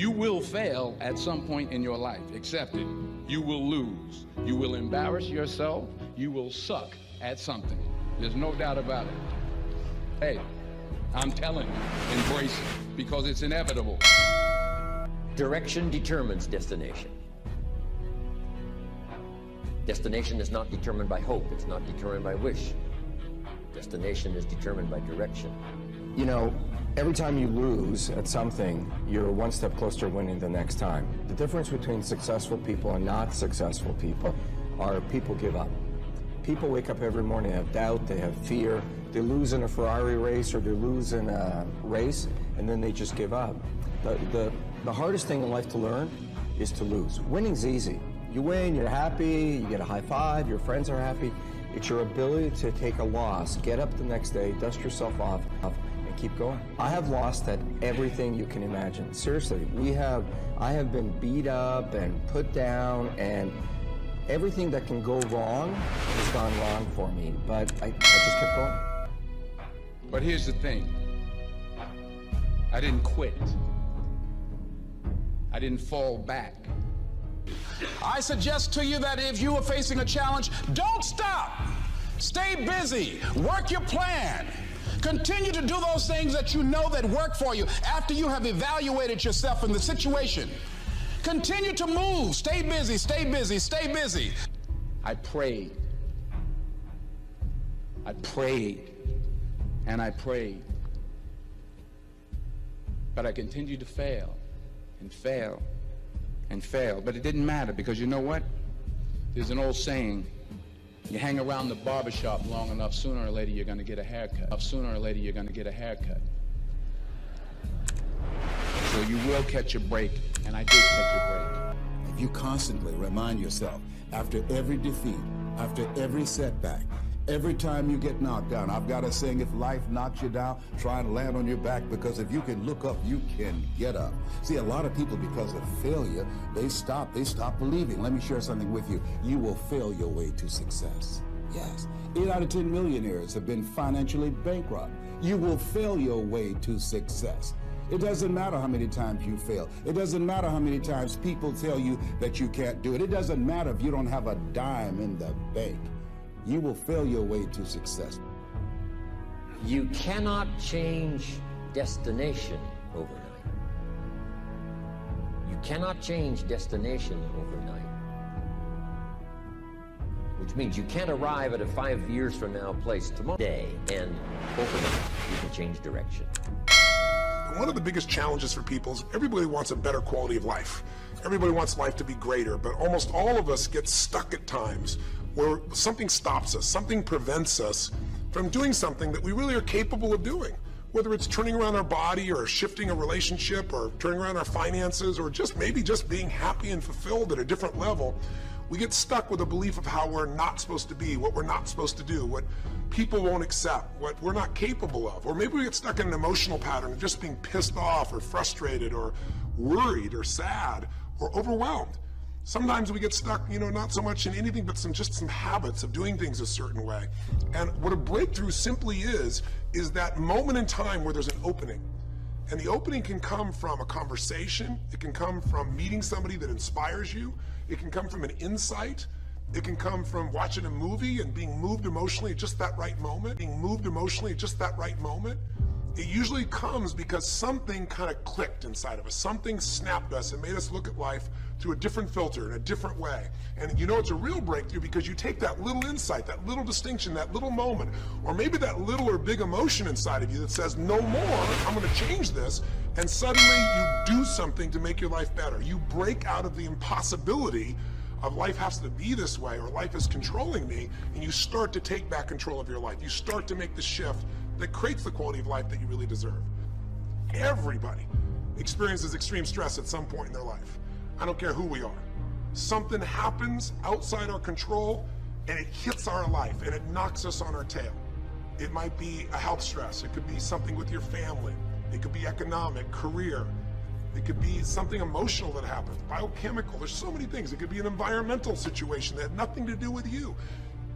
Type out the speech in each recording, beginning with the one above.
You will fail at some point in your life. Accept it. You will lose. You will embarrass yourself. You will suck at something. There's no doubt about it. Hey, I'm telling you, embrace it, because it's inevitable. Direction determines destination. Destination is not determined by hope. It's not determined by wish. Destination is determined by direction. You know, every time you lose at something, you're one step closer to winning the next time. The difference between successful people and not successful people are people give up. People wake up every morning, they have doubt, they have fear, they lose in a Ferrari race or they lose in a race, and then they just give up. The hardest thing in life to learn is to lose. Winning's easy. You win, you're happy, you get a high five, your friends are happy. It's your ability to take a loss, get up the next day, dust yourself off, and keep going. I have lost at everything you can imagine. Seriously, I have been beat up and put down, and everything that can go wrong has gone wrong for me, but I just kept going. But here's the thing. I didn't quit. I didn't fall back. I suggest to you that if you are facing a challenge, don't stop. Stay busy. Work your plan. Continue to do those things that you know that work for you after you have evaluated yourself in the situation. Continue to move. Stay busy, stay busy, stay busy. I prayed. I prayed. And I prayed. But I continued to fail and fail and fail. But it didn't matter, because you know what? There's an old saying, you hang around the barbershop long enough, sooner or later you're going to get a haircut. Sooner or later you're going to get a haircut. So you will catch a break, and I did catch a break. If you constantly remind yourself, after every defeat, after every setback, every time you get knocked down, I've got a saying, if life knocks you down, try and land on your back, because if you can look up, you can get up. See, a lot of people, because of failure, they stop believing. Let me share something with you. You will fail your way to success. Yes. 8 out of 10 millionaires have been financially bankrupt. You will fail your way to success. It doesn't matter how many times you fail. It doesn't matter how many times people tell you that you can't do it. It doesn't matter if you don't have a dime in the bank. You will fail your way to success. You cannot change destination overnight. You cannot change destination overnight. Which means you can't arrive at a 5 years from now place tomorrow day, and overnight you can change direction. One of the biggest challenges for people is everybody wants a better quality of life. Everybody wants life to be greater, but almost all of us get stuck at times where something stops us, something prevents us from doing something that we really are capable of doing. Whether it's turning around our body or shifting a relationship or turning around our finances or just maybe just being happy and fulfilled at a different level, we get stuck with a belief of how we're not supposed to be, what we're not supposed to do, what people won't accept, what we're not capable of. Or maybe we get stuck in an emotional pattern of just being pissed off or frustrated or worried or sad or overwhelmed. Sometimes we get stuck, not so much in anything but just some habits of doing things a certain way. And what a breakthrough simply is that moment in time where there's an opening. And the opening can come from a conversation, it can come from meeting somebody that inspires you, it can come from an insight, it can come from watching a movie and being moved emotionally at just that right moment, It usually comes because something kind of clicked inside of us, something snapped us and made us look at life through a different filter, in a different way. And it's a real breakthrough because you take that little insight, that little distinction, that little moment, or maybe that little or big emotion inside of you that says, no more, I'm gonna change this, and suddenly you do something to make your life better. You break out of the impossibility of life has to be this way, or life is controlling me, and you start to take back control of your life. You start to make the shift that creates the quality of life that you really deserve. Everybody experiences extreme stress at some point in their life. I don't care who we are. Something happens outside our control and it hits our life and it knocks us on our tail. It might be a health stress. It could be something with your family. It could be economic, career. It could be something emotional that happens, biochemical. There's so many things. It could be an environmental situation that had nothing to do with you.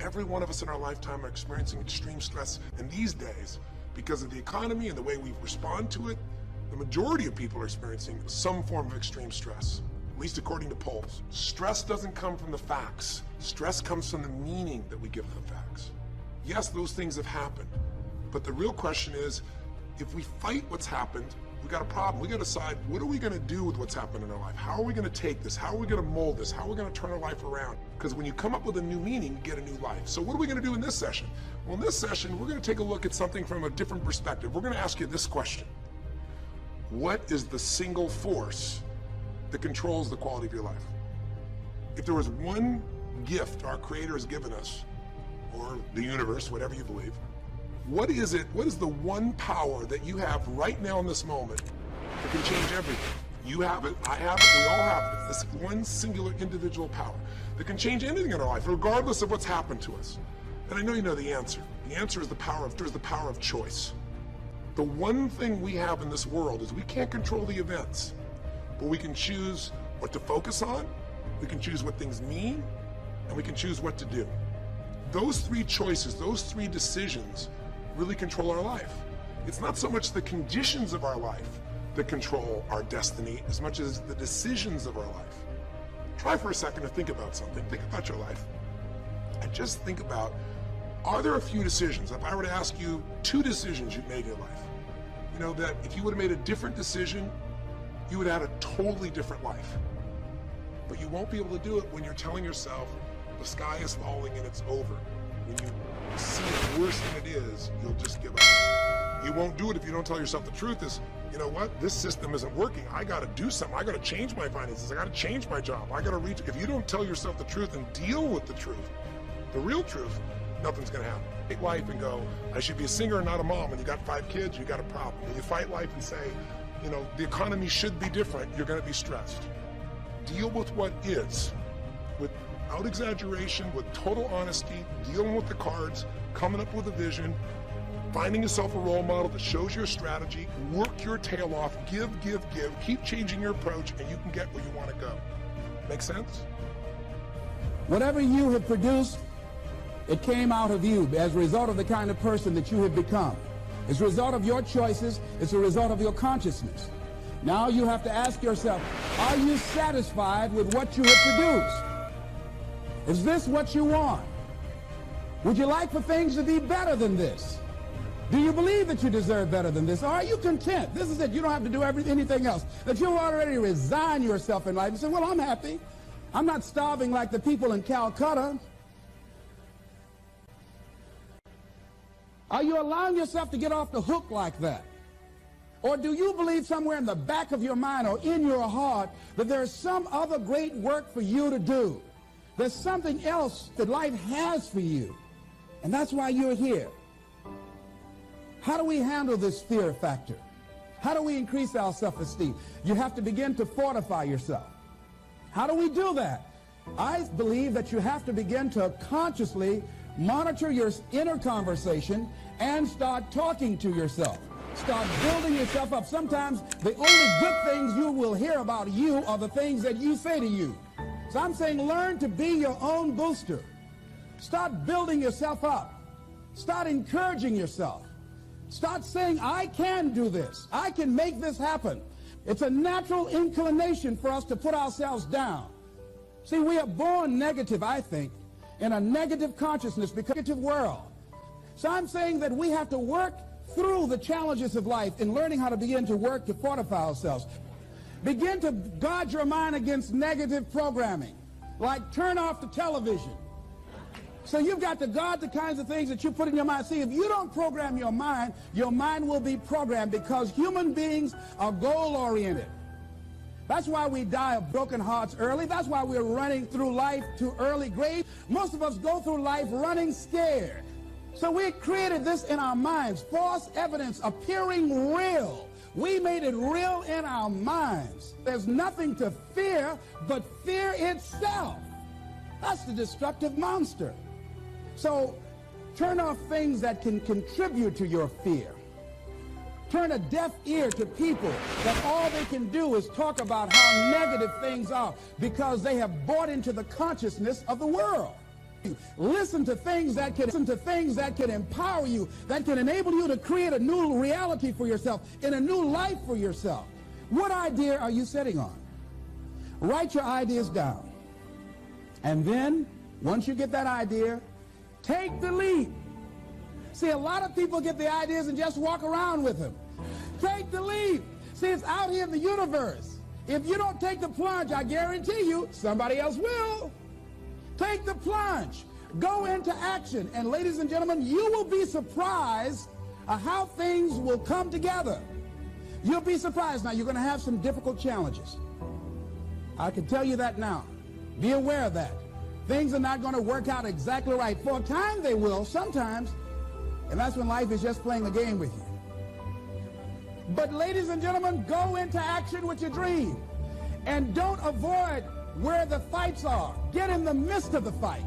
Every one of us in our lifetime are experiencing extreme stress. And these days, because of the economy and the way we respond to it, the the majority of people are experiencing some form of extreme stress, at least according to polls. Stress doesn't come from the facts. Stress comes from the meaning that we give the facts. Yes, those things have happened, but the real question is, if we fight what's happened, we got a problem. We got to decide, what are we going to do with what's happened in our life? How are we going to take this? How are we going to mold this? How are we going to turn our life around? Because when you come up with a new meaning, you get a new life. So what are we going to do in this session? Well, in this session, we're going to take a look at something from a different perspective. We're going to ask you this question. What is the single force that controls the quality of your life? If there was one gift our Creator has given us, or the universe, whatever you believe, what is it? What is the one power that you have right now in this moment that can change everything? You have it, I have it, we all have it. It's this one singular individual power that can change anything in our life, regardless of what's happened to us. And I know you know the answer. The answer is the power of choice. The one thing we have in this world is we can't control the events, but we can choose what to focus on, we can choose what things mean, and we can choose what to do. Those three choices, those three decisions really control our life. It's not so much the conditions of our life that control our destiny as much as the decisions of our life. Try for a second to think about something. Think about your life. And just think about, are there a few decisions? If I were to ask you 2 decisions you've made in your life, you know that if you would have made a different decision, you would have had a totally different life. But you won't be able to do it when you're telling yourself the sky is falling and it's over. When you see it worse than it is, you'll just give up. You won't do it if you don't tell yourself the truth is, you know what, this system isn't working. I got to do something. I got to change my finances. I got to change my job. I got to reach. If you don't tell yourself the truth and deal with the truth, the real truth, nothing's going to happen. Take life and go, I should be a singer and not a mom. When you got 5 kids, you got a problem. When you fight life and say, you know, the economy should be different, you're going to be stressed. Deal with what is, without exaggeration, with total honesty, dealing with the cards, coming up with a vision, finding yourself a role model that shows your strategy, work your tail off, give, keep changing your approach, and you can get where you want to go. Make sense? Whatever you have produced, it came out of you as a result of the kind of person that you have become. It's a result of your choices. It's a result of your consciousness. Now you have to ask yourself, are you satisfied with what you have produced? Is this what you want? Would you like for things to be better than this? Do you believe that you deserve better than this? Or are you content? This is it. You don't have to do anything else. That you'll already resign yourself in life and say, well, I'm happy. I'm not starving like the people in Calcutta. Are you allowing yourself to get off the hook like that? Or do you believe somewhere in the back of your mind or in your heart that there's some other great work for you to do? There's something else that life has for you. And that's why you're here. How do we handle this fear factor? How do we increase our self-esteem? You have to begin to fortify yourself. How do we do that? I believe that you have to begin to consciously monitor your inner conversation and start talking to yourself. Start building yourself up. Sometimes the only good things you will hear about you are the things that you say to you. So I'm saying learn to be your own booster. Start building yourself up. Start encouraging yourself. Start saying, I can do this. I can make this happen. It's a natural inclination for us to put ourselves down. See, we are born negative, I think, in a negative consciousness, because negative world. So I'm saying that we have to work through the challenges of life in learning how to begin to work to fortify ourselves. Begin to guard your mind against negative programming, like turn off the television. So you've got to guard the kinds of things that you put in your mind. See, if you don't program your mind will be programmed, because human beings are goal-oriented. That's why we die of broken hearts early. That's why we're running through life to early grave. Most of us go through life running scared. So we created this in our minds, false evidence appearing real. We made it real in our minds. There's nothing to fear but fear itself. That's the destructive monster. So turn off things that can contribute to your fear. Turn a deaf ear to people that all they can do is talk about how negative things are, because they have bought into the consciousness of the world. Listen to things that can empower you, that can enable you to create a new reality for yourself, in a new life for yourself. What idea are you sitting on? Write your ideas down. And then, once you get that idea, take the leap. See, a lot of people get the ideas and just walk around with them. Take the leap. See, it's out here in the universe. If you don't take the plunge, I guarantee you, somebody else will. Take the plunge. Go into action. And ladies and gentlemen, you will be surprised at how things will come together. You'll be surprised. Now, you're going to have some difficult challenges. I can tell you that now. Be aware of that. Things are not going to work out exactly right. For a time they will, sometimes. And that's when life is just playing a game with you. But ladies and gentlemen, go into action with your dream. And don't avoid where the fights are. Get in the midst of the fight.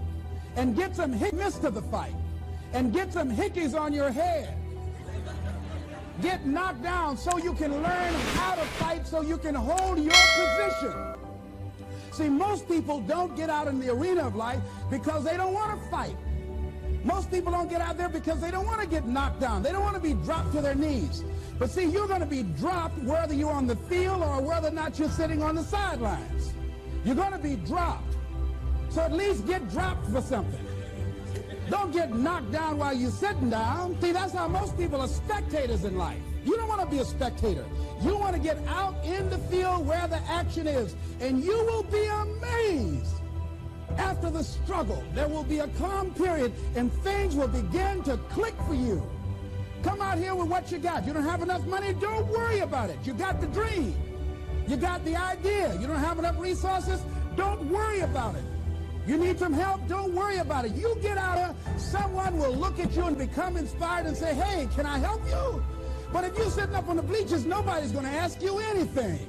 And get some And get some hickeys on your head. Get knocked down so you can learn how to fight, so you can hold your position. See, most people don't get out in the arena of life because they don't want to fight. Most people don't get out there because they don't want to get knocked down. They don't want to be dropped to their knees. But see, you're going to be dropped whether you're on the field or whether or not you're sitting on the sidelines. You're going to be dropped. So at least get dropped for something. Don't get knocked down while you're sitting down. See, that's how most people are spectators in life. You don't want to be a spectator. You want to get out in the field where the action is. And you will be amazed. After the struggle, there will be a calm period and things will begin to click for you. Come out here with what you got. You don't have enough money? Don't worry about it. You got the dream. You got the idea. You don't have enough resources? Don't worry about it. You need some help? Don't worry about it. You get out there, someone will look at you and become inspired and say, hey, can I help you? But if you're sitting up on the bleachers, nobody's going to ask you anything.